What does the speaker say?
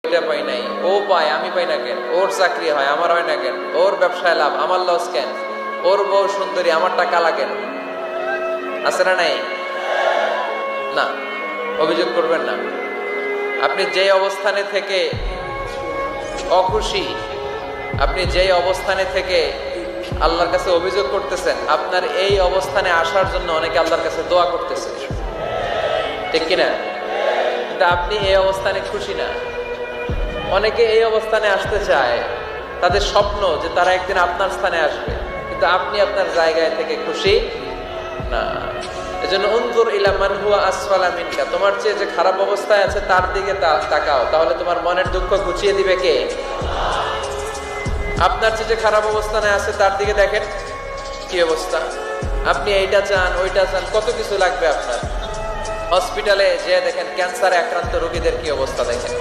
এটা পাই নাই, ও পায় আমি পাই না কেন, ওর চাকরি হয় আমার হয় না কেন, ওর ব্যবসায় লাভ আমার লস কেন, ওর বউ সুন্দরী আমার টাকা লাগেন, আছে না নাই? না, অভিযোগ করবেন না। আপনি যে অবস্থানে থেকে অখুশি, আপনি যেই অবস্থানে থেকে আল্লাহর কাছে অভিযোগ করতেছেন, আপনার এই অবস্থানে আসার জন্য অনেকে আল্লাহর কাছে দোয়া করতেছে, ঠিক কিনা? কিন্তু আপনি এই অবস্থানে খুশি না। অনেকে এই অবস্থানে আসতে চায়, তাদের স্বপ্ন যে তারা একদিন আপনার স্থানে আসবে, কিন্তু আপনি আপনার জায়গায় থেকে খুশি না। এজন্য উনজুর ইলা মান হুয়া আসফালা মিনকা, তোমার চেয়ে যে খারাপ অবস্থায় আছে তার দিকে তাকাও, তাহলে তোমার মনের দুঃখ ঘুচিয়ে দিবে কে? আপনার চেয়ে যে খারাপ অবস্থানে আছে তার দিকে দেখেন কি অবস্থা। আপনি এইটা চান ওইটা চান, কত কিছু লাগবে আপনার। হসপিটালে যে দেখেন ক্যান্সারে আক্রান্ত রোগীদের কি অবস্থা দেখেন।